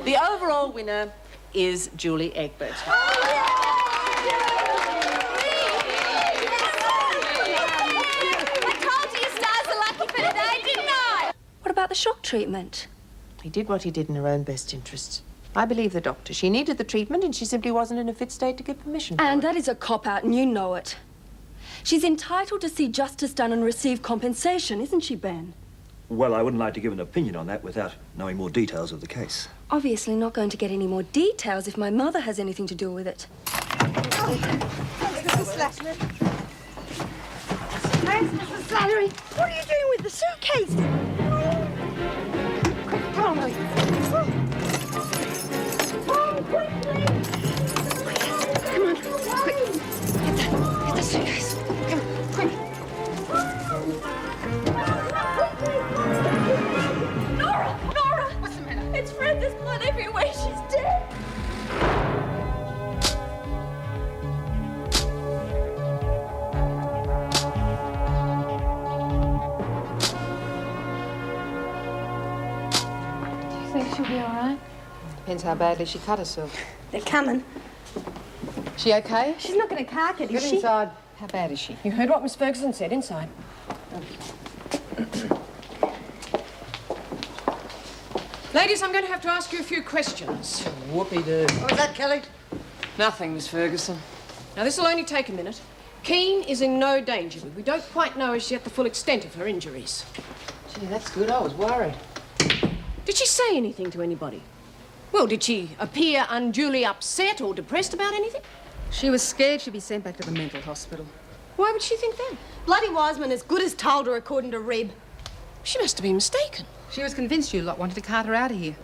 The overall winner is Julie Egbert. What about the shock treatment? He did what he did in her own best interests. I believe the doctor. She needed the treatment and she simply wasn't in a fit state to give permission for And it. that is a cop-out and you know it. She's entitled to see justice done and receive compensation, isn't she, Ben? Well, I wouldn't like to give an opinion on that without knowing more details of the case. Obviously not going to get any more details if my mother has anything to do with it. Thanks, Mrs. Slattery. What are you doing with the suitcase? Quick, come on, Willie. Oh, quickly! Come on, quick. Get the suitcase. Come on, quick. Nora! Nora! What's the matter? It's Fred. There's blood everywhere. She's dead. Think she'll be all right? Depends how badly she cut herself. They're coming. She okay? She's not going to cark it, is Get she? inside. How bad is she? You heard what Miss Ferguson said. Inside. Ladies, I'm going to have to ask you a few questions. Whoopie-doo. What was that, Kelly? Nothing, Miss Ferguson. Now, this will only take a minute. Kean is in no danger, but we don't quite know as yet the full extent of her injuries. Gee, that's good. I was worried. Did she say anything to anybody? Well, did she appear unduly upset or depressed about anything? She was scared she'd be sent back to the mental hospital. Why would she think that? Bloody Wiseman as good as told her, according to Reb. She must have been mistaken. She was convinced you lot wanted to cart her out of here.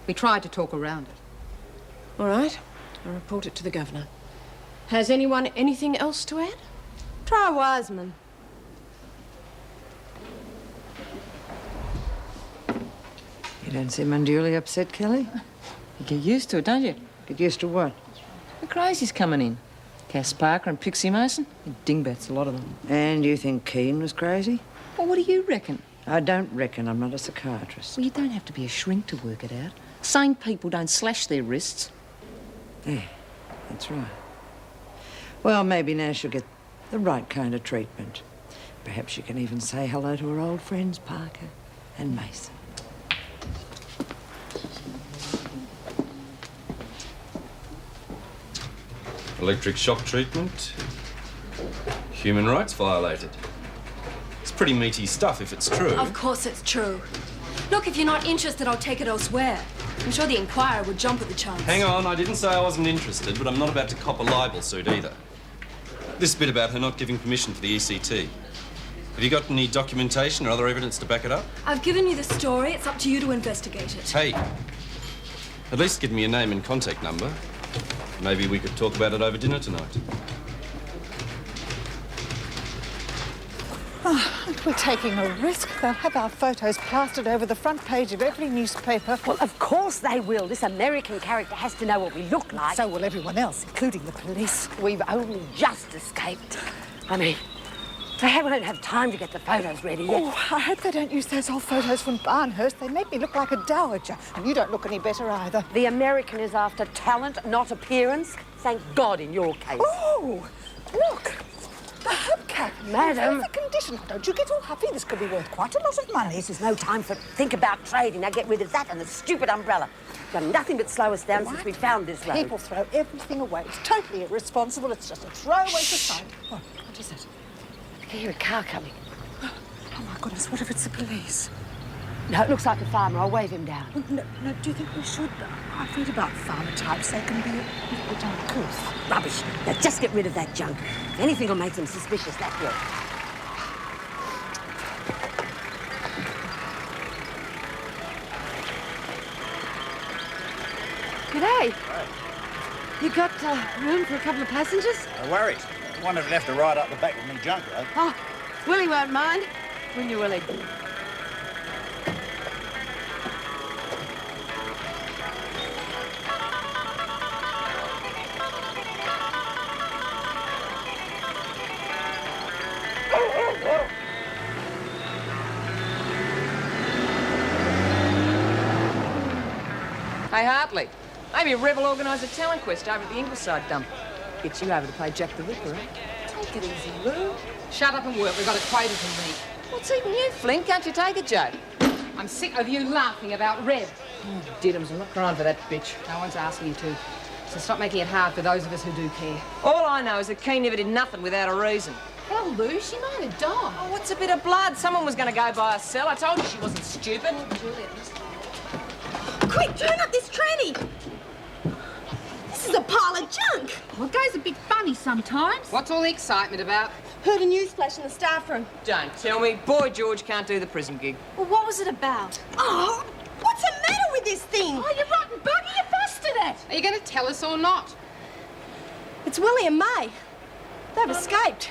We tried to talk around it. All right. I'll report it to the governor. Has anyone anything else to add? Try Wiseman. You don't seem unduly upset, Kelly. You get used to it, don't you? Get used to what? The crazies coming in. Cass Parker and Pixie Mason. Dingbats, a lot of them. And you think Kean was crazy? Well, what do you reckon? I don't reckon. I'm not a psychiatrist. Well, you don't have to be a shrink to work it out. Sane people don't slash their wrists. Yeah, that's right. Well, maybe now she'll get the right kind of treatment. Perhaps you can even say hello to her old friends, Parker and Mason. Electric shock treatment. Human rights violated. It's pretty meaty stuff if it's true. Of course it's true. Look, if you're not interested, I'll take it elsewhere. I'm sure the Inquirer would jump at the chance. Hang on, I didn't say I wasn't interested, but I'm not about to cop a libel suit either. This bit about her not giving permission for the ECT. Have you got any documentation or other evidence to back it up? I've given you the story. It's up to you to investigate it. Hey, at least give me a name and contact number. Maybe we could talk about it over dinner tonight. Oh, we're taking a risk. They'll have our photos plastered over the front page of every newspaper. Well, of course they will. This American character has to know what we look like. So will everyone else, including the police. We've only just escaped. I mean, they won't have time to get the photos ready yet. Oh, I hope they don't use those old photos from Barnhurst. They make me look like a dowager. And you don't look any better either. The American is after talent, not appearance. Thank God in your case. Oh, look. The hubcap. Madam. The condition. Don't you get all happy. This could be worth quite a lot of money. This is no time for think about trading. Now get rid of that and the stupid umbrella. Done nothing but slow us down since we found this road. People throw everything away. It's totally irresponsible. It's just a throwaway society. What is it? I can hear a car coming. Oh, my goodness, what if it's the police? No, it looks like a farmer. I'll wave him down. No, do you think we should? I've read about farmer types. They can be a little bit uncouth. Rubbish. Now just get rid of that junk. If anything will make them suspicious, that will. G'day. You got room for a couple of passengers? No worries. One have left to ride up the back with me junk, though. Oh, Willie won't mind. Will you, Willie? Hey, Hartley. Maybe a rebel organised a talent quest over at the Ingleside dump. Get you over to play Jack the Ripper, eh? Take it easy, Lou. Shut up and work. We've got a quota to meet. What's eating you, Flynn? Can't you take a joke? I'm sick of you laughing about Reb. Oh, Diddums, I'm not crying for that bitch. No one's asking you to. So stop making it hard for those of us who do care. All I know is that Kean never did nothing without a reason. Hell, Lou, she might have died. Oh, what's a bit of blood? Someone was going to go by a cell. I told you she wasn't stupid. Quick, turn up this tranny! This is a pile of junk. Well, it goes a bit funny sometimes. What's all the excitement about? Heard a news flash in the staff room. Don't tell me. Boy George can't do the prison gig. Well, what was it about? Oh, what's the matter with this thing? Oh, you rotten bugger, you busted it! Are you going to tell us or not? It's Willie and May. They've escaped.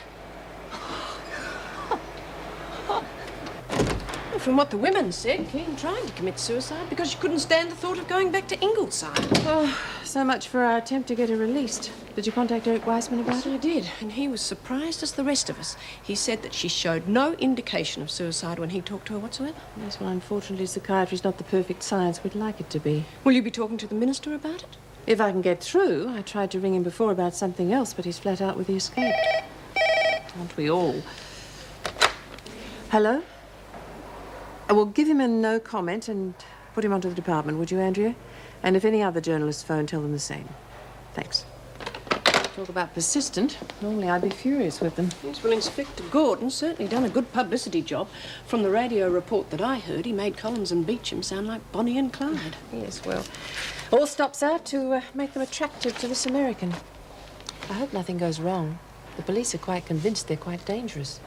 Well, from what the women said, Kean tried to commit suicide because she couldn't stand the thought of going back to Ingleside. Oh, so much for our attempt to get her released. Did you contact Eric Weissman about Yes, it? I did, and he was surprised as the rest of us. He said that she showed no indication of suicide when he talked to her whatsoever. Yes, well, unfortunately, psychiatry's not the perfect science we'd like it to be. Will you be talking to the minister about it? If I can get through. I tried to ring him before about something else, but he's flat out with the escape. Aren't we all? Hello? Well, give him a no comment and put him onto the department, would you, Andrea? And if any other journalists phone, tell them the same. Thanks. Talk about persistent. Normally I'd be furious with them. Yes, well, Inspector Gordon's certainly done a good publicity job. From the radio report that I heard, he made Collins and Beecham sound like Bonnie and Clyde. Yes, well, all stops out to make them attractive to this American. I hope nothing goes wrong. The police are quite convinced they're quite dangerous.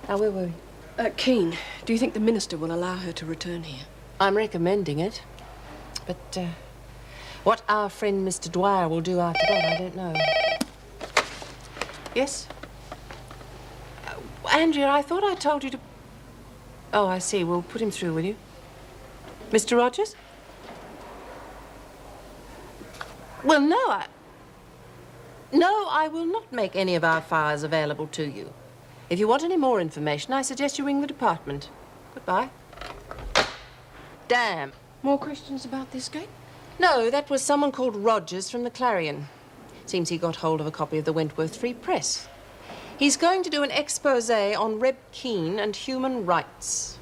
Now, where were we? Kean, do you think the minister will allow her to return here? I'm recommending it. But what our friend Mr. Dwyer will do after that, I don't know. Yes? Andrea, I thought I told you to... Oh, I see. Well, put him through, will you? Mr. Rogers? Well, no, No, I will not make any of our files available to you. If you want any more information, I suggest you ring the department. Goodbye. Damn. More questions about the escape? No, that was someone called Rogers from the Clarion. Seems he got hold of a copy of the Wentworth Free Press. He's going to do an expose on Reb Kean and human rights.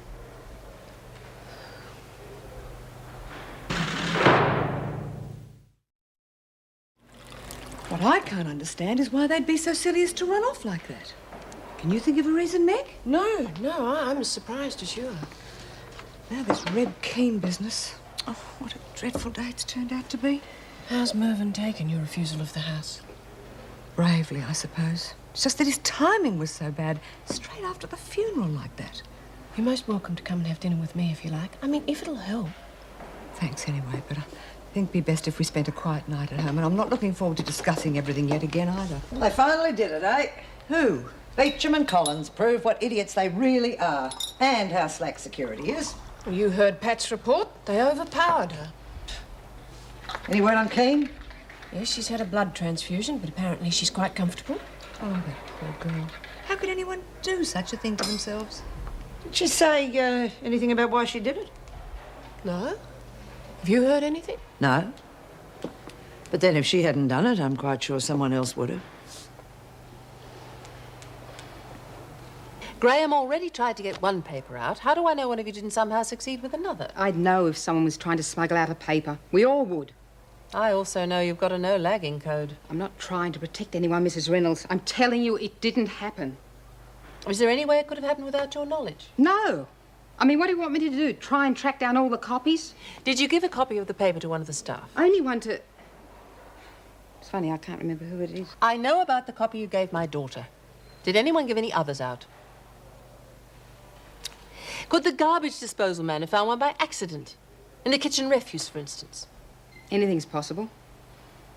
What I can't understand is why they'd be so silly as to run off like that. Can you think of a reason, Meg? No, I'm as surprised as you are. Now, this Reb Kean business. Oh, what a dreadful day it's turned out to be. How's Mervyn taken your refusal of the house? Bravely, I suppose. It's just that his timing was so bad, straight after the funeral like that. You're most welcome to come and have dinner with me if you like. I mean, if it'll help. Thanks anyway, but I think it'd be best if we spent a quiet night at home, and I'm not looking forward to discussing everything yet again either. Well, they finally did it, eh? Who? Beecham and Collins prove what idiots they really are, and how slack security is. Well, you heard Pat's report. They overpowered her. Any word on Kean? Yes, she's had a blood transfusion, but apparently she's quite comfortable. Oh, that poor girl. How could anyone do such a thing to themselves? Did she say anything about why she did it? No? Have you heard anything? No. But then if she hadn't done it, I'm quite sure someone else would have. Graham already tried to get one paper out. How do I know one of you didn't somehow succeed with another? I'd know if someone was trying to smuggle out a paper. We all would. I also know you've got a no-lagging code. I'm not trying to protect anyone, Mrs. Reynolds. I'm telling you it didn't happen. Is there any way it could have happened without your knowledge? No. I mean, what do you want me to do? Try and track down all the copies? Did you give a copy of the paper to one of the staff? Only one to... It's funny, I can't remember who it is. I know about the copy you gave my daughter. Did anyone give any others out? Could the garbage disposal man have found one by accident? In the kitchen refuse, for instance? Anything's possible.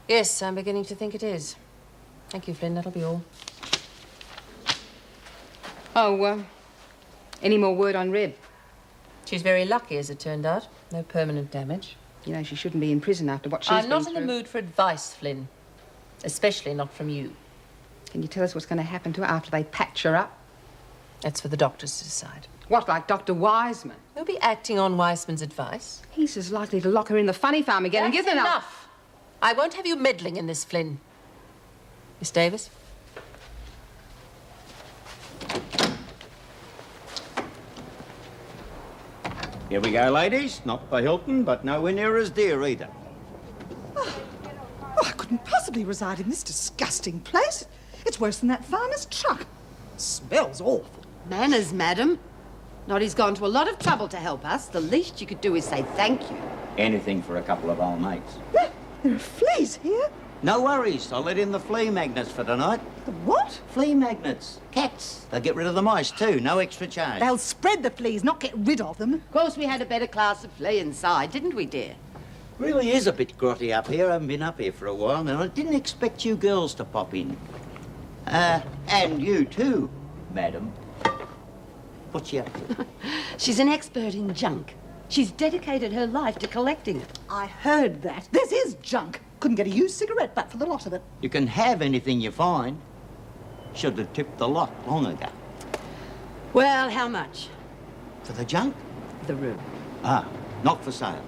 Yes, I'm beginning to think it is. Thank you, Flynn. That'll be all. Oh, any more word on Reb? She's very lucky, as it turned out. No permanent damage. You know, she shouldn't be in prison after what she's been I'm not in through. the mood for advice, Flynn. Especially not from you. Can you tell us what's going to happen to her after they patch her up? That's for the doctors to decide. What, like Dr. Wiseman? He'll be acting on Weissman's advice. He's as likely to lock her in the funny farm again and give them enough. I won't have you meddling in this, Flynn. Miss Davis? Here we go, ladies. Not for Hilton, but nowhere near as dear either. Oh, I couldn't possibly reside in this disgusting place. It's worse than that farmer's truck. Smells awful. Manners, madam. Noddy's gone to a lot of trouble to help us. The least you could do is say thank you. Anything for a couple of old mates. There are fleas here. No worries. I'll let in the flea magnets for tonight. The what? Flea magnets. Cats. They'll get rid of the mice too. No extra charge. They'll spread the fleas, not get rid of them. Of course, we had a better class of flea inside, didn't we, dear? Really is a bit grotty up here. I haven't been up here for a while now. I didn't expect you girls to pop in. And you too, madam. What's she up to? She's an expert in junk. She's dedicated her life to collecting it. I heard that. This is junk. Couldn't get a used cigarette butt for the lot of it. You can have anything you find. Should have tipped the lot long ago. Well, how much? For the junk? The room. Ah, not for sale.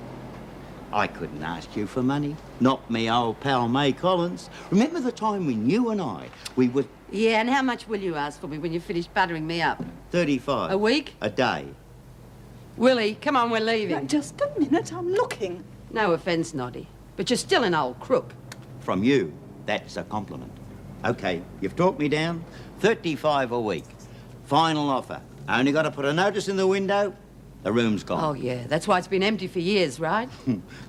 I couldn't ask you for money. Not me old pal May Collins. Remember the time when you and we would... Yeah, and how much will you ask for me when you finish buttering me up? 35. A week? A day. Willie, come on, we're leaving. Now, just a minute, I'm looking. No offence, Noddy, but you're still an old crook. From you, that's a compliment. OK, you've talked me down. 35 a week. Final offer. I only got to put a notice in the window. The room's gone. Oh, yeah, that's why it's been empty for years, right?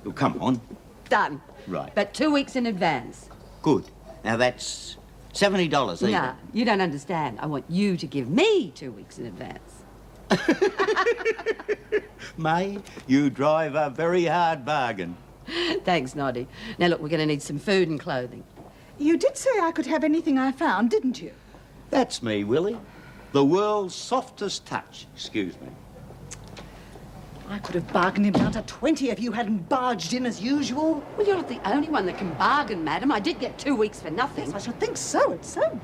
Well, come on. Done. Right. But 2 weeks in advance. Good. Now, that's $70 even. Nah, you don't understand. I want you to give me 2 weeks in advance. May, you drive a very hard bargain. Thanks, Noddy. Now, look, we're going to need some food and clothing. You did say I could have anything I found, didn't you? That's me, Willie. The world's softest touch. Excuse me. I could have bargained him down to 20 if you hadn't barged in as usual. Well, you're not the only one that can bargain, madam. I did get 2 weeks for nothing. Yes, I should think so. It's so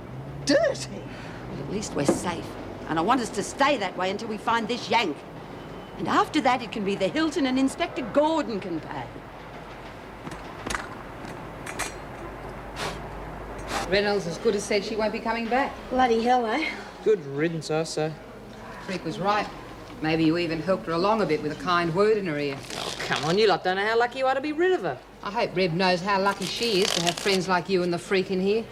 dirty. Well, at least we're safe. And I want us to stay that way until we find this yank. And after that, it can be the Hilton and Inspector Gordon can pay. Reynolds as good as said she won't be coming back. Bloody hell, eh? Good riddance, I say. Freak was right. Maybe you even helped her along a bit with a kind word in her ear. Oh, come on, you lot don't know how lucky you are to be rid of her. I hope Reb knows how lucky she is to have friends like you and the freak in here.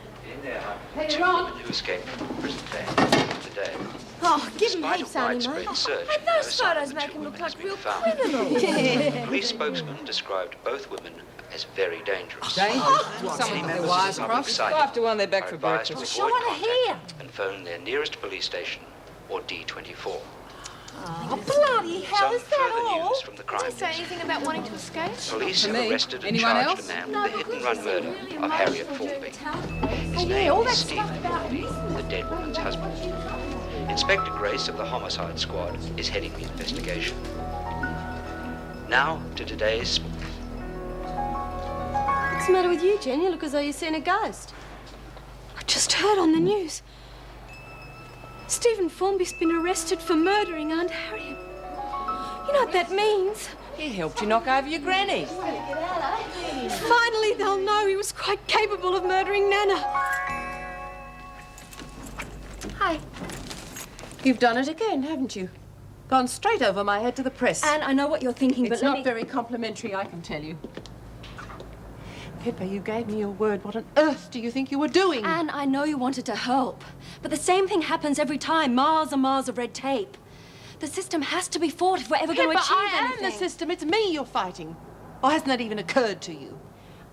Hey, you're on. Who escaped from prison van today. Oh, give him heaps, Annie, Widespread mate. search, And no those sign photos of the make two him look women like has been real found. criminals. Police spokesman described both women as very dangerous. Dangerous? Someone with their wires crossed. Go after one, they're back for breakfast. To Sure avoid want to hear. contact and phone their nearest police station or D24. Oh, bloody hell, Some is that further all? news from the crime Did he say news. anything about wanting to escape? Police For have me? arrested and Anyone charged else? a man with the hit-and-run murder of Harriet Formby. His Oh, name yeah, all is that Stephen, stuff about the dead woman's husband. Inspector Grace of the Homicide Squad is heading the investigation. Now to today's... What's the matter with you, Jen? You look as though you've seen a ghost. I just heard on the news. Stephen Formby's been arrested for murdering Aunt Harriet. You know what that means? He helped you knock over your granny. Finally, they'll know he was quite capable of murdering Nana. Hi. You've done it again, haven't you? Gone straight over my head to the press. Anne, I know what you're thinking, It's but not very complimentary, I can tell you. Pippa, you gave me your word. What on earth do you think you were doing? Anne, I know you wanted to help, but the same thing happens every time. Miles and miles of red tape. The system has to be fought if we're ever going to achieve anything. I am the system. It's me you're fighting. Or hasn't that even occurred to you?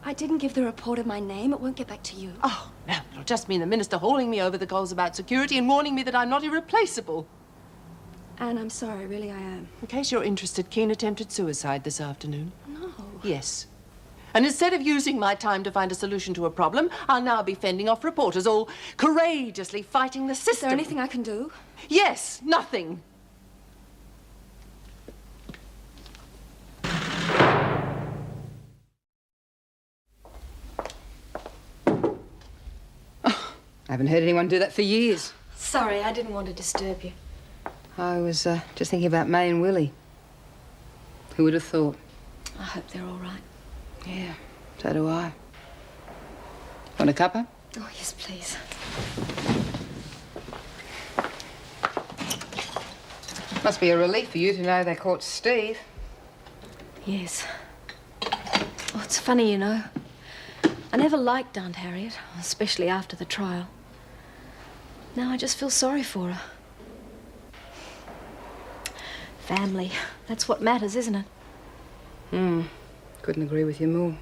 I didn't give the reporter my name. It won't get back to you. Oh, no, it'll just mean the minister hauling me over the coals about security and warning me that I'm not irreplaceable. Anne, I'm sorry. Really, I am. In case you're interested, Kean attempted suicide this afternoon. No. Yes. And instead of using my time to find a solution to a problem, I'll now be fending off reporters, all courageously fighting the system. Is there anything I can do? Yes, nothing. I haven't heard anyone do that for years. Sorry, I didn't want to disturb you. I was just thinking about May and Willie. Who would have thought? I hope they're all right. Yeah, so do I. Want a cuppa? Oh, yes, please. Must be a relief for you to know they caught Steve. Yes. Oh, it's funny, you know. I never liked Aunt Harriet, especially after the trial. Now I just feel sorry for her. Family. That's what matters, isn't it? Couldn't agree with you more.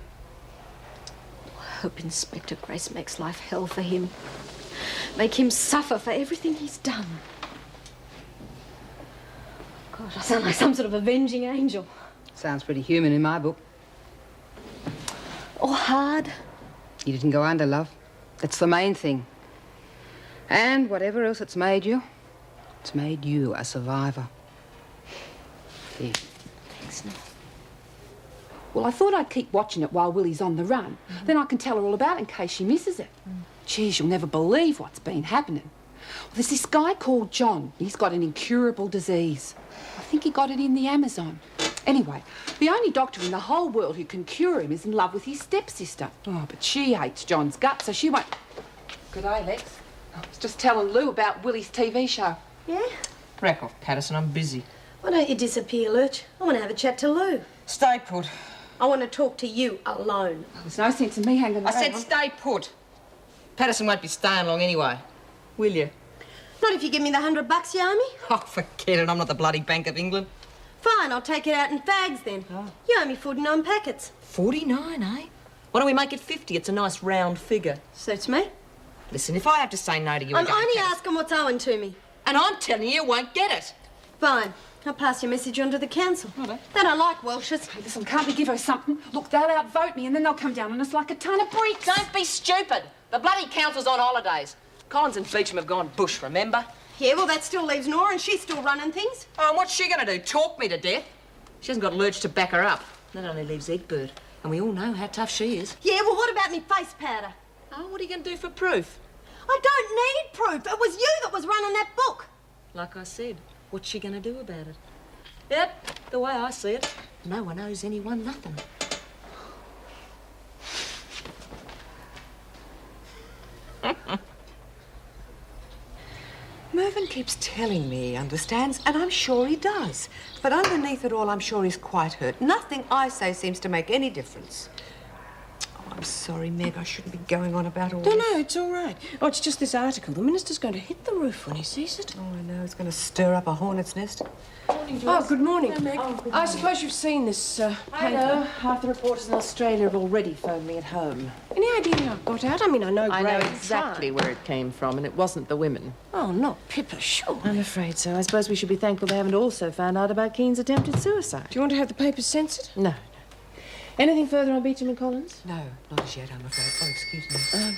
I hope Inspector Grace makes life hell for him. Make him suffer for everything he's done. Gosh, I sound like some sort of avenging angel. Sounds pretty human in my book. Or hard. You didn't go under, love. That's the main thing. And whatever else it's made you a survivor. Here. Thanks, Nora. Well, I thought I'd keep watching it while Willie's on the run. Then I can tell her all about it in case she misses it. Geez, you'll never believe what's been happening. Well, there's this guy called John. He's got an incurable disease. I think he got it in the Amazon. Anyway, the only doctor in the whole world who can cure him is in love with his stepsister. Oh, but she hates John's guts, so she won't... Good day, Lex. I was just telling Lou about Willie's TV show. Yeah? Rack off, Patterson. I'm busy. Why don't you disappear, Lurch? I want to have a chat to Lou. Stay put. I want to talk to you alone. There's no sense in me hanging around. I said stay put. Patterson won't be staying long anyway. Will you? Not if you give me the $100 you owe me. Oh, forget it. I'm not the bloody Bank of England. Fine, I'll take it out in fags then. Oh. You owe me 49 packets. 49, eh? Why don't we make it 50? It's a nice round figure. Suits me. Listen, if I have to say no to you I'm again... only asking what's owing to me. And I'm telling you won't get it. Fine. I'll pass your message on to the council. Righto. They don't like Welshers. Hey, listen, can't we give her something? Look, they'll outvote me and then they'll come down on us like a ton of bricks. Don't be stupid. The bloody council's on holidays. Collins and Beecham have gone bush, remember? Yeah, well, that still leaves Nora and she's still running things. Oh, and what's she going to do? Talk me to death? She hasn't got Lurch to back her up. That only leaves Egbert. And we all know how tough she is. Yeah, well, what about me face powder? Oh, what are you going to do for proof? I don't need proof. It was you that was running that book. Like I said, what's she going to do about it? Yep, the way I see it, no one owes anyone nothing. Mervyn keeps telling me he understands, and I'm sure he does. But underneath it all, I'm sure he's quite hurt. Nothing I say seems to make any difference. Oh, I'm sorry, Meg. I shouldn't be going on about all this. No, it's all right. Oh, it's just this article. The minister's going to hit the roof when he sees it. Oh, I know. It's going to stir up a hornet's nest. Oh, good morning. Hello, Meg. I suppose you've seen this, I know. Half the reporters in Australia have already phoned me at home. Any idea how it got out? I mean, I know I know exactly where it came from, and it wasn't the women. Oh, not Pippa, sure. I'm afraid so. I suppose we should be thankful they haven't also found out about Kean's attempted suicide. Do you want to have the papers censored? No. Anything further on Beecham and Collins? No, not as yet, I'm afraid. Oh, excuse me.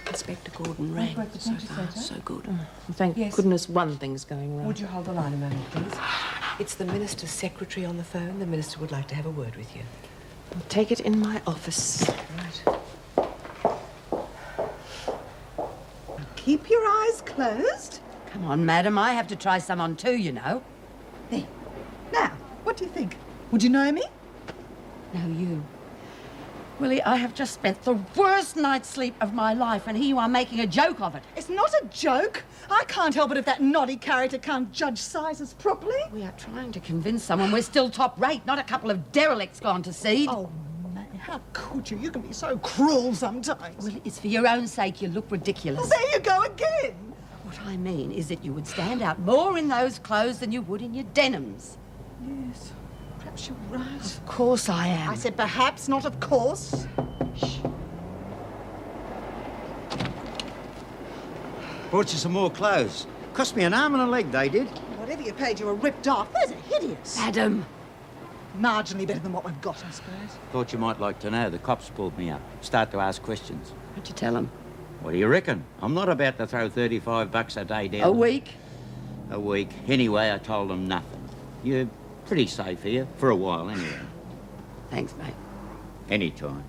Inspector Gordon rang. So far, so good. Thank goodness one thing's going right. Would you hold the line a moment, please? It's the minister's secretary on the phone. The minister would like to have a word with you. I'll take it in my office. Right. Keep your eyes closed. Come on, madam. I have to try some on too, you know. There. Now, what do you think? Would you know me? No, you. Willie, I have just spent the worst night's sleep of my life, and here you are making a joke of it. It's not a joke. I can't help it if that naughty character can't judge sizes properly. We are trying to convince someone we're still top rate, not a couple of derelicts gone to seed. Oh, man, how could you? You can be so cruel sometimes. Well, it's for your own sake. You look ridiculous. Well, there you go again. What I mean is that you would stand out more in those clothes than you would in your denims. Yes, perhaps you're right. Of course I am. I said perhaps, not of course. Shh. Brought you some more clothes. Cost me an arm and a leg, they did. Whatever you paid, you were ripped off. Those are hideous. Madam. Marginally better than what we've got, I suppose. Thought you might like to know. The cops pulled me up. Start to ask questions. What'd you tell them? What do you reckon? I'm not about to throw $35 a day down. A week? A week. Anyway, I told them nothing. You're pretty safe here. For a while, anyway. Thanks, mate. Anytime.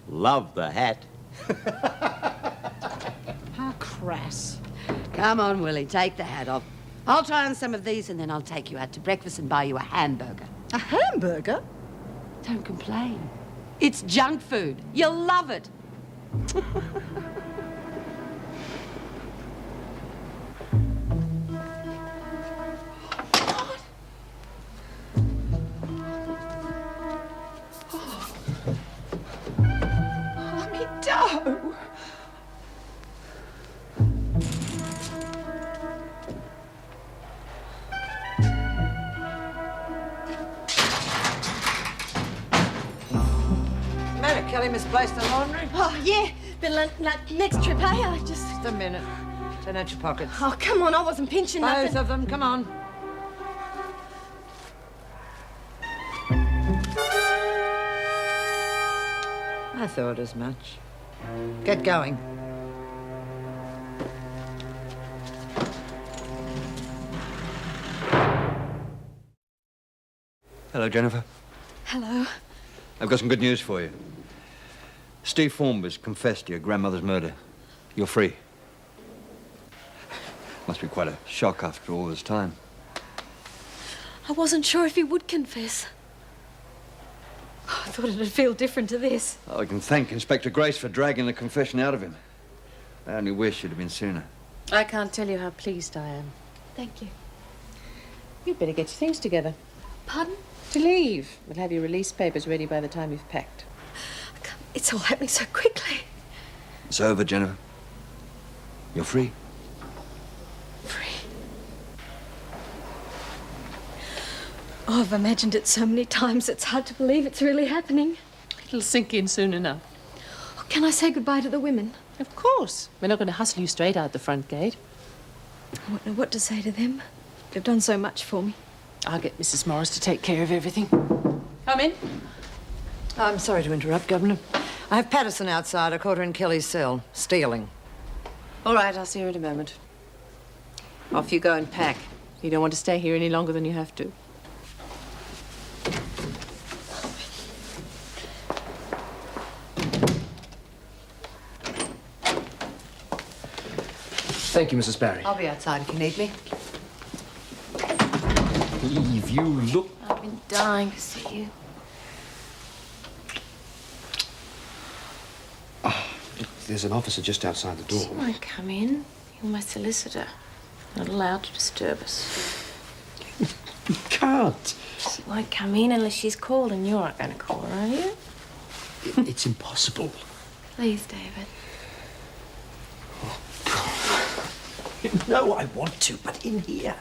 Love the hat. How crass. Come on, Willie, take the hat off. I'll try on some of these and then I'll take you out to breakfast and buy you a hamburger. A hamburger? Don't complain. It's junk food. You'll love it. Dough. Matter, Kelly misplaced the laundry? Oh, yeah. But next trip, hey, I just... Just a minute. Turn out your pockets. Oh, come on, I wasn't pinching nothing. Both of them, come on. I thought as much. Get going. Hello, Jennifer. Hello. I've got some good news for you. Steve Formby's confessed to your grandmother's murder. You're free. Must be quite a shock after all this time. I wasn't sure if he would confess. Oh, I thought it'd feel different to this. I can thank Inspector Grace for dragging the confession out of him. I only wish it had been sooner. I can't tell you how pleased I am. Thank you. You'd better get your things together. Pardon? To leave. We'll have your release papers ready by the time you've packed. It's all happening so quickly. It's over, Jennifer. You're free. Oh, I've imagined it so many times, it's hard to believe it's really happening. It'll sink in soon enough. Oh, can I say goodbye to the women? Of course. We're not going to hustle you straight out the front gate. I won't know what to say to them. They've done so much for me. I'll get Mrs. Morris to take care of everything. Come in. I'm sorry to interrupt, Governor. I have Patterson outside. I caught her in Kelly's cell, stealing. All right, I'll see her in a moment. Off you go and pack. You don't want to stay here any longer than you have to. Thank you, Mrs. Barry. I'll be outside if you need me. Eve, you look... I've been dying to see you. Oh, look, there's an officer just outside the door. She won't come in. You're my solicitor. Not allowed to disturb us. You can't. She won't come in unless she's called, and you're not going to call her, are you? It's impossible. Please, David. No, I want to, but in here.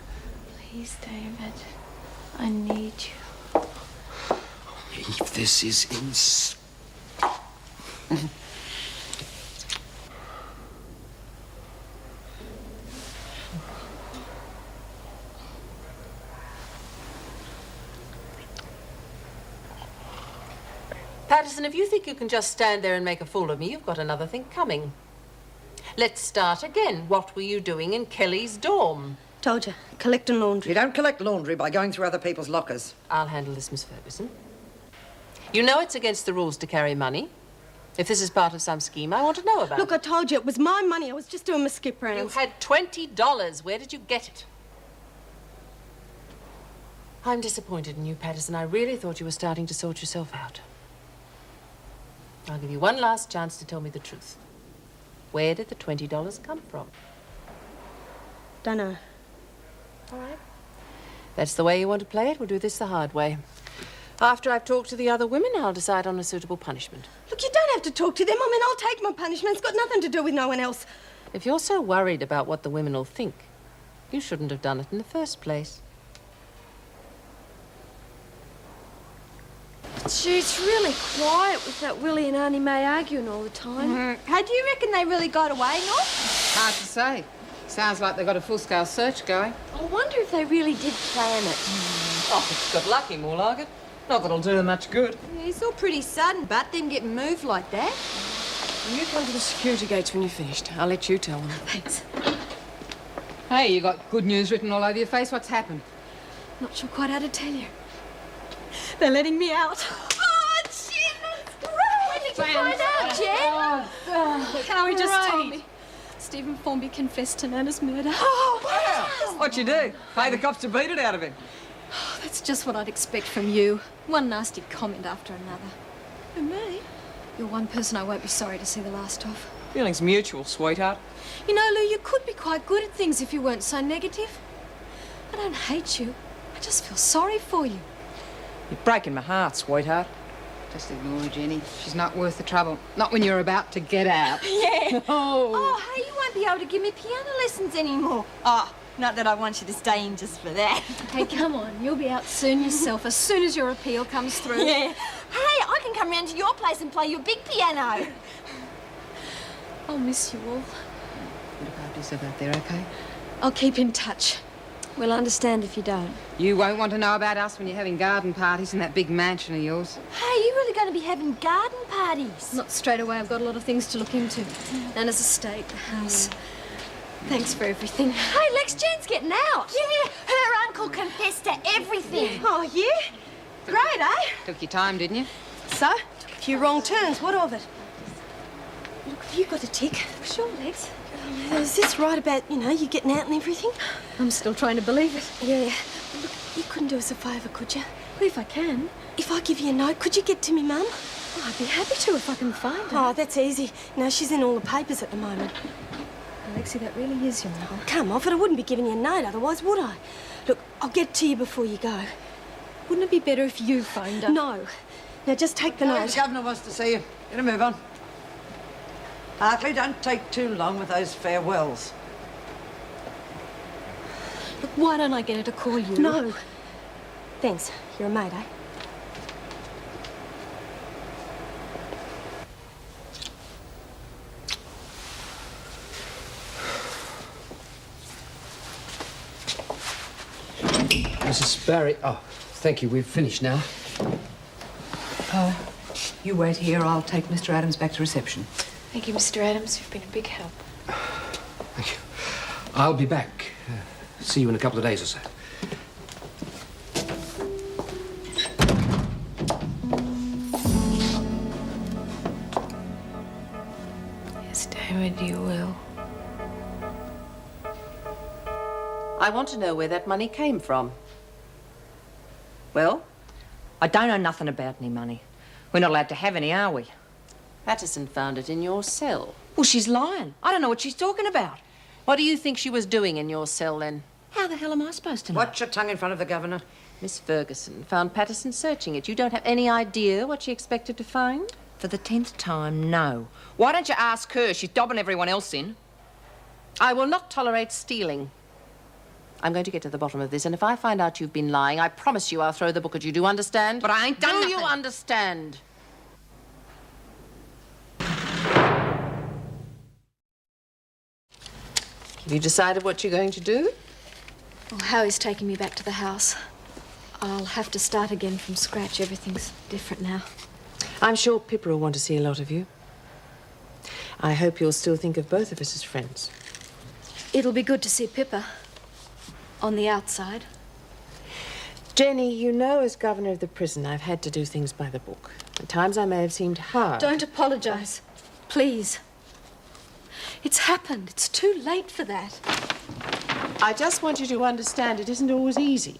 Please, David. I need you. Eve, this is Patterson, if you think you can just stand there and make a fool of me, you've got another thing coming. Let's start again. What were you doing in Kelly's dorm? Told you, collecting laundry. You don't collect laundry by going through other people's lockers. I'll handle this, Miss Ferguson. You know it's against the rules to carry money. If this is part of some scheme, I want to know about it. Look, I told you, it was my money. I was just doing my skip rounds. You had $20. Where did you get it? I'm disappointed in you, Patterson. I really thought you were starting to sort yourself out. I'll give you one last chance to tell me the truth. Where did the $20 come from? Dunno. All right. That's the way you want to play it. We'll do this the hard way. After I've talked to the other women, I'll decide on a suitable punishment. Look, you don't have to talk to them. I mean, I'll take my punishment. It's got nothing to do with no one else. If you're so worried about what the women will think, you shouldn't have done it in the first place. Gee, it's really quiet with that Willie and Auntie May arguing all the time. How do you reckon they really got away, Nor? Hard to say. Sounds like they've got a full-scale search going. I wonder if they really did plan it. Oh, it's got lucky, more like it. Not that it'll do them much good. Yeah, it's all pretty sudden, but them getting moved like that. You come to the security gates when you're finished. I'll let you tell them. Thanks. Hey, you got good news written all over your face. What's happened? Not sure quite how to tell you. They're letting me out. Oh, Jen, that's great. When did you find out, Jen? Chloe just told me. Stephen Formby confessed to Nana's murder. Oh, wow! What'd you do? Pay the cops to beat it out of him? Oh, that's just what I'd expect from you. One nasty comment after another. And me? You're one person I won't be sorry to see the last of. Feelings mutual, sweetheart. You know, Lou, you could be quite good at things if you weren't so negative. I don't hate you. I just feel sorry for you. You're breaking my heart, sweetheart. Just ignore her, Jenny. She's not worth the trouble. Not when you're about to get out. Yeah. Oh. Hey, you won't be able to give me piano lessons anymore. Oh, not that I want you to stay in just for that. Hey, come on. You'll be out soon yourself, as soon as your appeal comes through. Yeah. Hey, I can come round to your place and play your big piano. I'll miss you all. Look after yourself out there, OK? I'll keep in touch. We'll understand if you don't. You won't want to know about us when you're having garden parties in that big mansion of yours. Hey, you really going to be having garden parties? Not straight away. I've got a lot of things to look into. Nana's estate, the house. Thanks for everything. Hey, Lex, Jen's getting out. Yeah, her uncle confessed to everything. Oh, yeah? Great, eh? Took your time, didn't you? So, took a few wrong turns. What of it? Look, have you got a tick? Sure, Lex. Is this right about, you know, you getting out and everything? I'm still trying to believe it. Yeah. Look, you couldn't do us a favour, could you? Well, if I can. If I give you a note, could you get to me, Mum? Oh, I'd be happy to if I can find her. Oh, that's easy. No, she's in all the papers at the moment. Lexie, that really is your mother. Come off it. I wouldn't be giving you a note otherwise, would I? Look, I'll get to you before you go. Wouldn't it be better if you phoned her? No. Now, just take the note. The Governor wants to see you. Get a move on. Hartley, don't take too long with those farewells. Look, why don't I get her to call you? No. Thanks. You're a mate, eh? Mrs. Barry. Oh, thank you. We've finished now. You wait here. I'll take Mr. Adams back to reception. Thank you, Mr. Adams. You've been a big help. Thank you. I'll be back. See you in a couple of days or so. Stay where you will. I want to know where that money came from. Well, I don't know nothing about any money. We're not allowed to have any, are we? Patterson found it in your cell. Well, she's lying. I don't know what she's talking about. What do you think she was doing in your cell, then? How the hell am I supposed to know? Watch your tongue in front of the Governor. Miss Ferguson found Patterson searching it. You don't have any idea what she expected to find? For the 10th time, no. Why don't you ask her? She's dobbing everyone else in. I will not tolerate stealing. I'm going to get to the bottom of this, and if I find out you've been lying, I promise you I'll throw the book at you. Do you understand? But I ain't done nothing. Do you understand? Have you decided what you're going to do? Well, Howie's taking me back to the house. I'll have to start again from scratch. Everything's different now. I'm sure Pippa will want to see a lot of you. I hope you'll still think of both of us as friends. It'll be good to see Pippa. On the outside. Jenny, you know, as governor of the prison, I've had to do things by the book. At times I may have seemed hard. Don't apologise. Please. It's happened. It's too late for that. I just want you to understand it isn't always easy.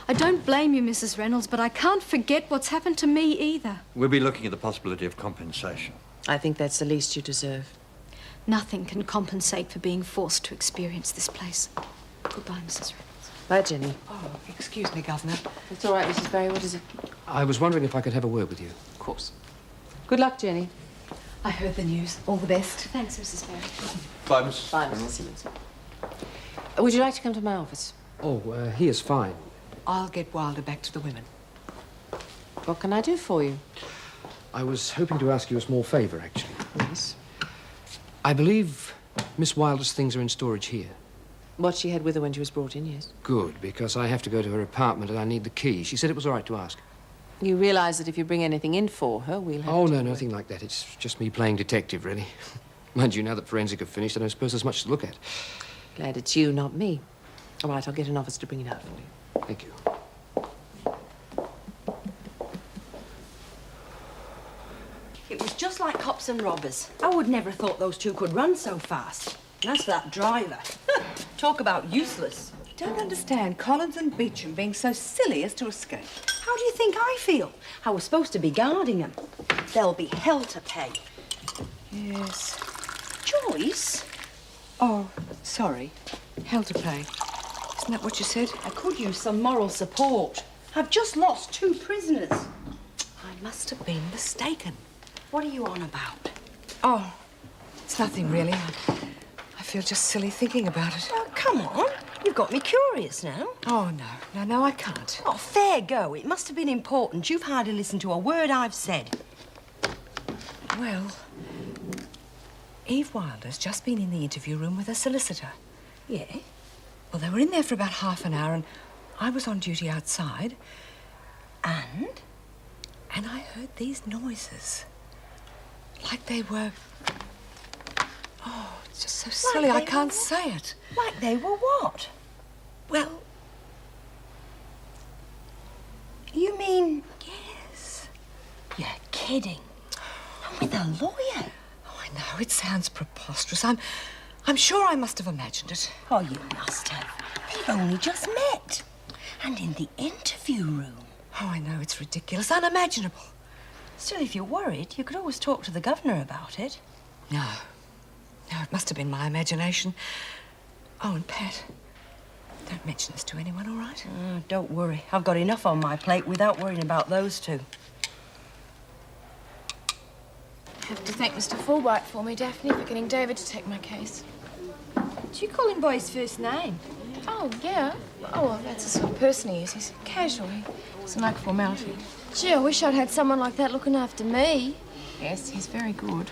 I don't blame you, Mrs. Reynolds, but I can't forget what's happened to me either. We'll be looking at the possibility of compensation. I think that's the least you deserve. Nothing can compensate for being forced to experience this place. Goodbye, Mrs. Reynolds. Bye, Jenny. Oh, excuse me, Governor. It's all right, Mrs. Barry. What is it? I was wondering if I could have a word with you. Of course. Good luck, Jenny. I heard the news. All the best. Thanks, Mrs. Barry. Bye, Mrs. Bye, Mrs. Simmons. Would you like to come to my office? Oh, he is fine. I'll get Wilder back to the women. What can I do for you? I was hoping to ask you a small favour, actually. Yes. I believe Miss Wilder's things are in storage here. What she had with her when she was brought in, yes. Good, because I have to go to her apartment and I need the key. She said it was all right to ask. You realise that if you bring anything in for her, we'll have Oh, to... no, nothing like that. It's just me playing detective, really. Mind you, now that forensic are finished, I don't suppose there's much to look at. Glad it's you, not me. All right, I'll get an officer to bring it out for you. Thank you. It was just like cops and robbers. I would never have thought those two could run so fast. And as for that driver, talk about useless. Don't understand Collins and Beecham being so silly as to escape. How do you think I feel? I was supposed to be guarding them. There'll be hell to pay. Yes. Joyce? Oh, sorry. Hell to pay. Isn't that what you said? I could use some moral support. I've just lost 2 prisoners. I must have been mistaken. What are you on about? Oh, it's nothing really. I feel just silly thinking about it. Oh, come on. You've got me curious now. Oh, no, I can't. Oh, fair go. It must have been important. You've hardly listened to a word I've said. Well, Eve Wilder's just been in the interview room with a solicitor. Yeah? Well, they were in there for about half an hour and I was on duty outside. And I heard these noises. Like they were... Oh, it's just so silly, I can't say it. Like they were what? Well... You mean... Yes. You're kidding. I'm with a lawyer. Oh, I know, it sounds preposterous. I'm sure I must have imagined it. Oh, you must have. They've only just met. And in the interview room. Oh, I know, it's ridiculous, unimaginable. Still, if you're worried, you could always talk to the governor about it. No, it must have been my imagination. Oh, and Pat, don't mention this to anyone, all right? Don't worry. I've got enough on my plate without worrying about those two. I have to thank Mr. Fulbright for me, Daphne, for getting David to take my case. Do you call him by his first name? Oh, yeah. Oh, well, that's the sort of person he is. He's casual. He doesn't like formality. Gee, I wish I'd had someone like that looking after me. Yes, he's very good.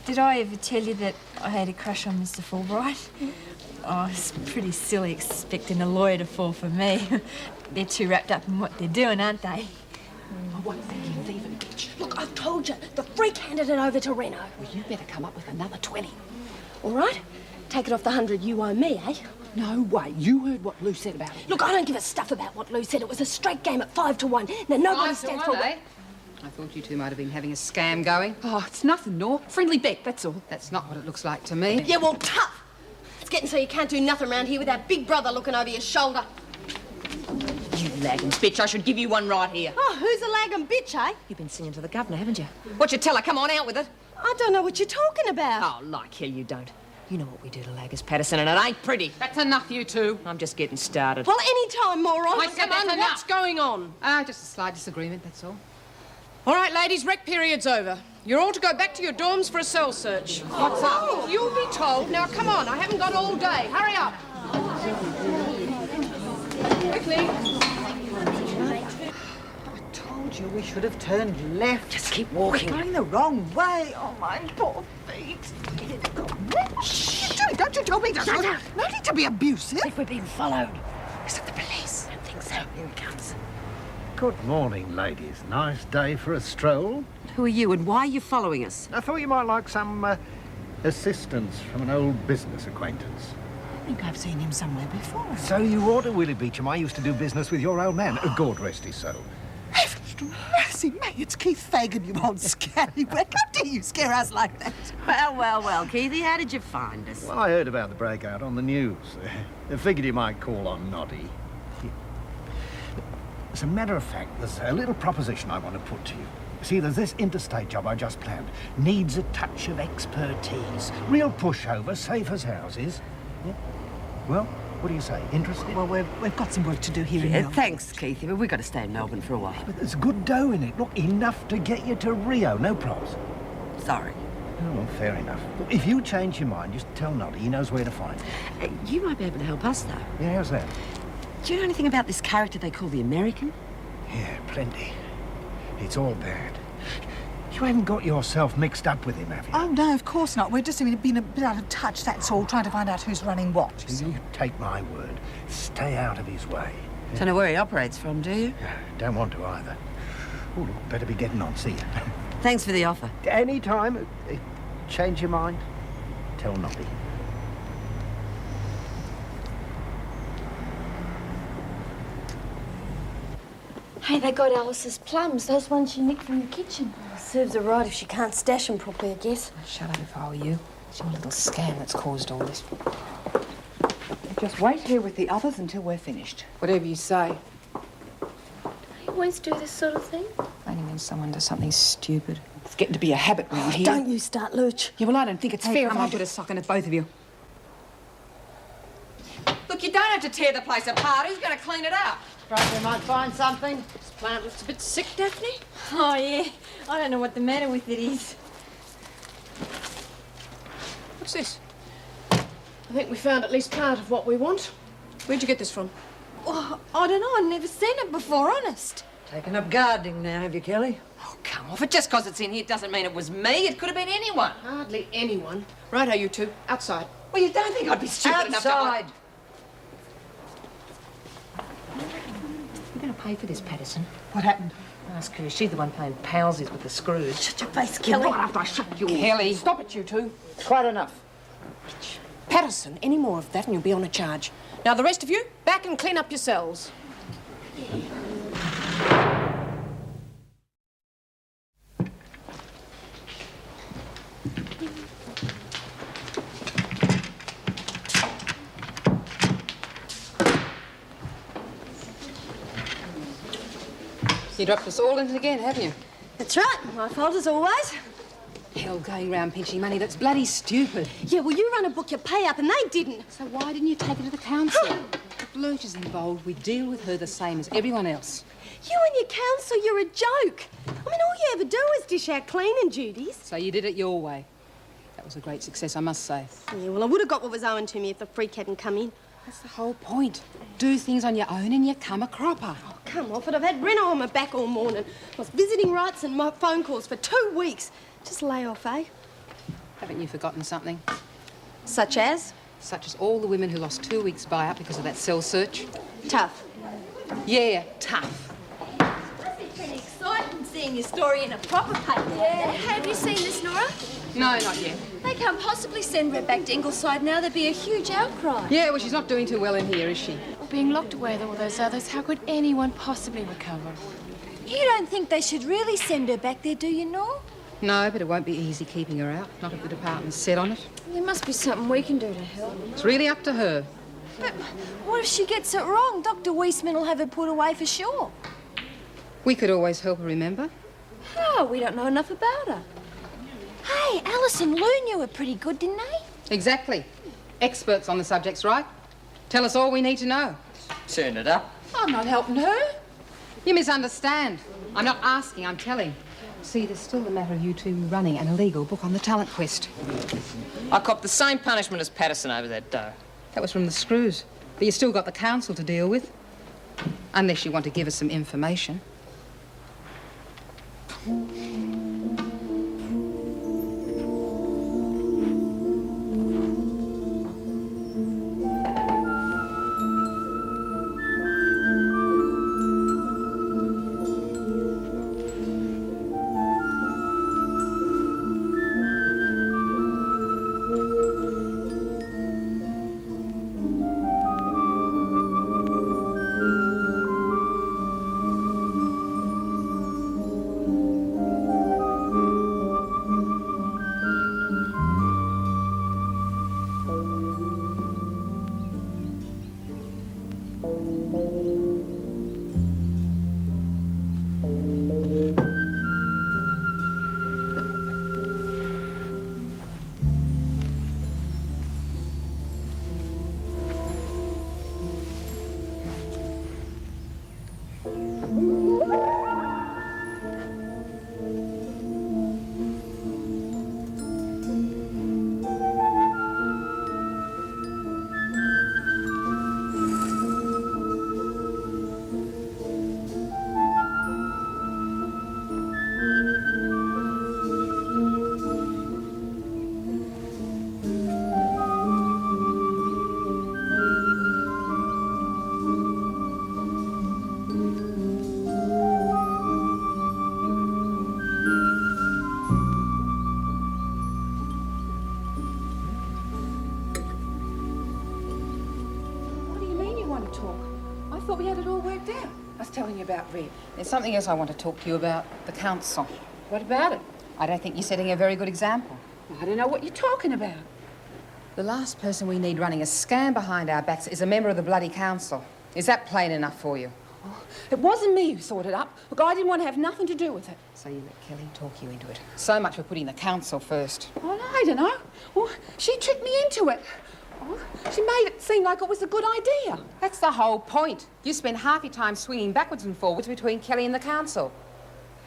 Did I ever tell you that I had a crush on Mr. Fulbright? Oh, it's pretty silly expecting a lawyer to fall for me. They're too wrapped up in what they're doing, aren't they? I won't think you leaving, bitch. Look, I've told you. The freak handed it over to Reno. Well, you better come up with another 20. All right? Take it off the 100 you owe me, eh? No way. You heard what Lou said about it. Look, I don't give a stuff about what Lou said. It was a straight game at 5 to 1. Now, nobody 5 to stands 1, for... eh? I thought you two might have been having a scam going. Oh, it's nothing, Nor. Friendly bet, that's all. That's not what it looks like to me. Yeah, well, tough. It's getting so you can't do nothing around here with that big brother looking over your shoulder. You lagging bitch, I should give you one right here. Oh, who's a lagging bitch, eh? You've been singing to the governor, haven't you? What'd you tell her? Come on, out with it. I don't know what you're talking about. Oh, like hell you don't. You know what we do to laggers, Patterson, and it ain't pretty. That's enough, you two. I'm just getting started. Well, any time, moron. I said Come on, what's going on? Just a slight disagreement, that's all. All right, ladies, rec period's over. You're all to go back to your dorms for a cell search. What's up? You'll be told. Now, come on, I haven't got all day. Hurry up. Quickly. I told you we should have turned left. Just keep walking. We're going the wrong way. Oh, my poor feet. Shh! Don't you tell me to... Shut up. No need to be abusive. If we're being followed. Is it the police? I don't think so. Here he comes. Good morning, ladies. Nice day for a stroll. Who are you and why are you following us? I thought you might like some assistance from an old business acquaintance. I think I've seen him somewhere before. So you ought to, Willie Beecham. I used to do business with your old man. God rest his soul. Heavens to mercy, mate, it's Keith Fagan, you old scallywag. How dare you scare us like that? Well, Keithy, how did you find us? Well, I heard about the breakout on the news. I figured you might call on Noddy. As a matter of fact, there's a little proposition I want to put to you. See, there's this interstate job I just planned. Needs a touch of expertise. Real pushover, safe as houses. Yeah? Well, what do you say? Interested? Well, we've got some work to do here in Melbourne. Thanks, Keithy, but we've got to stay in Melbourne for a while. But there's good dough in it. Look, enough to get you to Rio. No props. Sorry. Oh, well, fair enough. Look, if you change your mind, just tell Noddy. He knows where to find you. You might be able to help us, though. Yeah, how's that? Do you know anything about this character they call the American? Yeah, plenty. It's all bad. You haven't got yourself mixed up with him, have you? Oh, no, of course not. We're just been a bit out of touch, that's all, trying to find out who's running what. You take my word. Stay out of his way. Don't know where he operates from, do you? Don't want to either. Oh, look, better be getting on. See you. Thanks for the offer. Any time. Change your mind. Tell Noddy. Hey, they got Alice's plums, those ones she nicked from the kitchen. Serves her right if she can't stash them properly, I guess. Shut up if I were you. It's your little scam that's caused all this. Just wait here with the others until we're finished. Whatever you say. You always do this sort of thing? Only when someone does something stupid. It's getting to be a habit round here. Don't you start, Lurch. Yeah, well, I don't think it's fair. Come on, put a sock in it, both of you. Look, you don't have to tear the place apart. Who's going to clean it up? Afraid we might find something. This plant looks a bit sick, Daphne. Oh, yeah. I don't know what the matter with it is. What's this? I think we found at least part of what we want. Where'd you get this from? Oh, I don't know. I've never seen it before, honest. Taken up gardening now, have you, Kelly? Oh, come off it. Just because it's in here doesn't mean it was me. It could have been anyone. Hardly anyone. Righto, you two. Outside. Well, you don't think I'd be stupid enough to... Outside. You're going to pay for this, Patterson. What happened? Ask her. She's the one playing palsies with the screws. Shut your face, Kelly. Right after I shut you. Kelly. Stop it, you two. Quite enough. Patterson, any more of that and you'll be on a charge. Now, the rest of you, back and clean up your cells. You dropped us all in it again, haven't you? That's right. My fault as always. Hell, going round pinching money, that's bloody stupid. Yeah, well, you run a book your pay up and they didn't. So why didn't you take it to the council? If Lurch is involved, we deal with her the same as everyone else. You and your council, you're a joke. I mean, all you ever do is dish out cleaning duties. So you did it your way. That was a great success, I must say. Yeah, well, I would have got what was owing to me if the freak hadn't come in. That's the whole point. Do things on your own and you come a cropper. Oh, come off it. I've had Reno on my back all morning. I was visiting rights and phone calls for 2 weeks. Just lay off, eh? Haven't you forgotten something? Such as? Such as all the women who lost 2 weeks' buy-up because of that cell search. Tough. Yeah, tough. Must be pretty exciting seeing your story in a proper paper. Yeah. Have you seen this, Nora? No, not yet. They can't possibly send her back to Ingleside now. There'd be a huge outcry. Yeah, well, she's not doing too well in here, is she? Being locked away with all those others, how could anyone possibly recover? You don't think they should really send her back there, do you, Nora? No, but it won't be easy keeping her out. Not if the department's set on it. There must be something we can do to help. It's really up to her. But what if she gets it wrong? Dr. Weissman will have her put away for sure. We could always help her, remember? Oh, we don't know enough about her. Hey, Alice and Lou knew her pretty good, didn't they? Exactly. Experts on the subjects, right? Tell us all we need to know. Turn it up. I'm not helping her. You misunderstand. I'm not asking, I'm telling. See, there's still the matter of you two running an illegal book on the talent quest. I copped the same punishment as Patterson over that dough. That was from the screws. But you still got the council to deal with. Unless you want to give us some information. telling you about, Red. There's something else I want to talk to you about. The council. What about it? I don't think you're setting a very good example. I don't know what you're talking about. The last person we need running a scam behind our backs is a member of the bloody council. Is that plain enough for you? It wasn't me who sorted it up. Look, I didn't want to have nothing to do with it. So you let Kelly talk you into it. So much for putting the council first. Well, I don't know. Well, she tricked me into it. Oh, she made it seem like it was a good idea. That's the whole point. You spend half your time swinging backwards and forwards between Kelly and the council.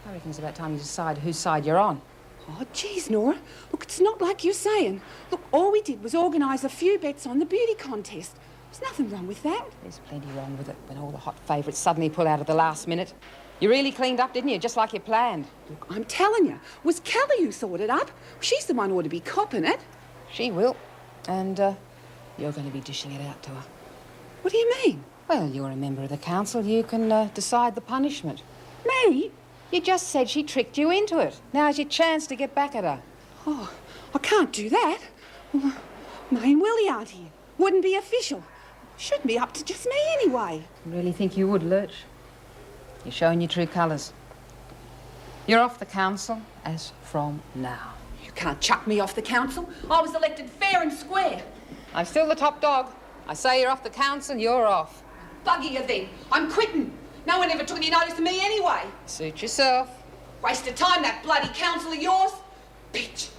I reckon it's about time you decide whose side you're on. Oh, geez, Nora. Look, it's not like you're saying. Look, all we did was organise a few bets on the beauty contest. There's nothing wrong with that. There's plenty wrong with it when all the hot favourites suddenly pull out at the last minute. You really cleaned up, didn't you? Just like you planned. Look, I'm telling you, it was Kelly who thought it up. She's the one who ought to be copping it. She will. And, you're going to be dishing it out to her. What do you mean? Well, you're a member of the council. You can decide the punishment. Me? You just said she tricked you into it. Now's your chance to get back at her. Oh, I can't do that. Well, May and Willie aren't here. Wouldn't be official. Shouldn't be up to just me anyway. I really think you would, Lurch. You're showing your true colours. You're off the council as from now. You can't chuck me off the council. I was elected fair and square. I'm still the top dog. I say you're off the council, you're off. Bugger you then. I'm quitting. No one ever took any notice of me anyway. Suit yourself. Waste of time, that bloody council of yours. Bitch.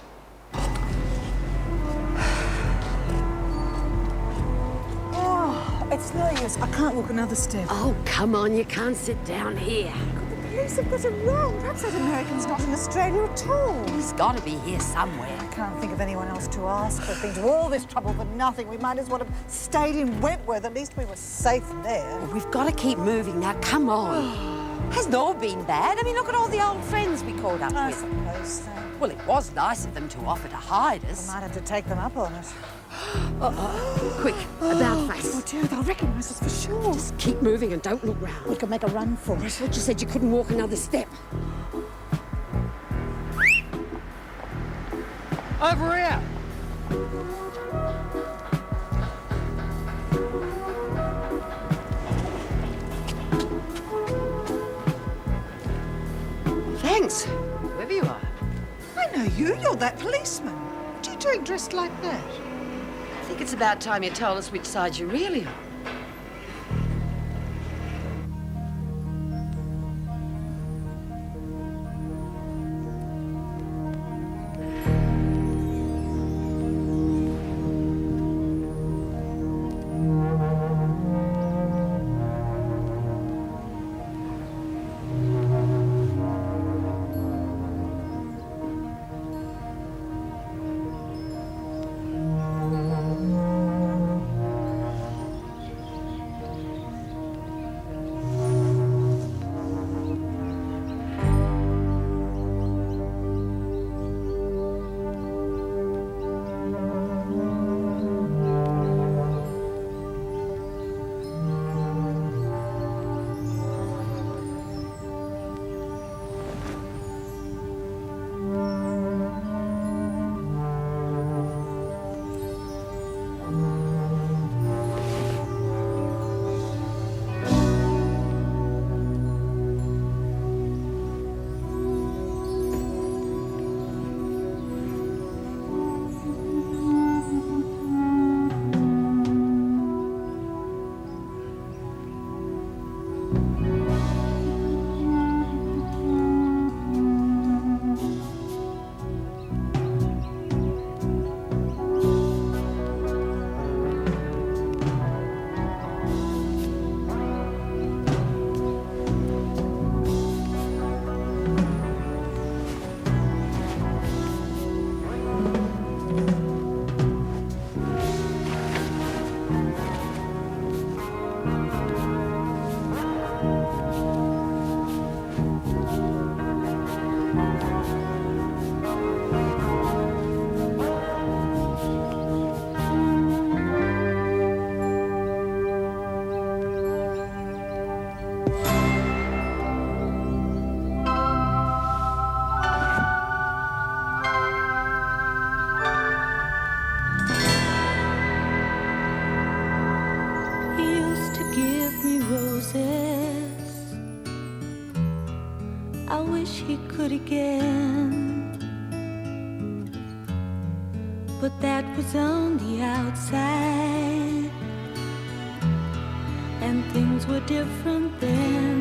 Oh, it's no use. I can't walk another step. Oh, come on, you can't sit down here. The police have got it wrong. Perhaps that American's not in Australia at all. He's got to be here somewhere. I can't think of anyone else to ask. We've been to all this trouble for nothing. We might as well have stayed in Wentworth. At least we were safe there. Well, we've got to keep moving now. Come on. Hasn't all been bad. I mean, look at all the old friends we caught up I with. suppose so. Well, it was nice of them to offer to hide us. We might have to take them up on it. Quick, about face. Oh, dear, they'll recognise us for sure. Just keep moving and don't look round. We can make a run for it. But you said you couldn't walk another step. Over here. Thanks, whoever you are. I know you. You're that policeman. What are you doing dressed like that? I think it's about time you told us which side you're really on. I wish he could again. But that was on the outside, and things were different then.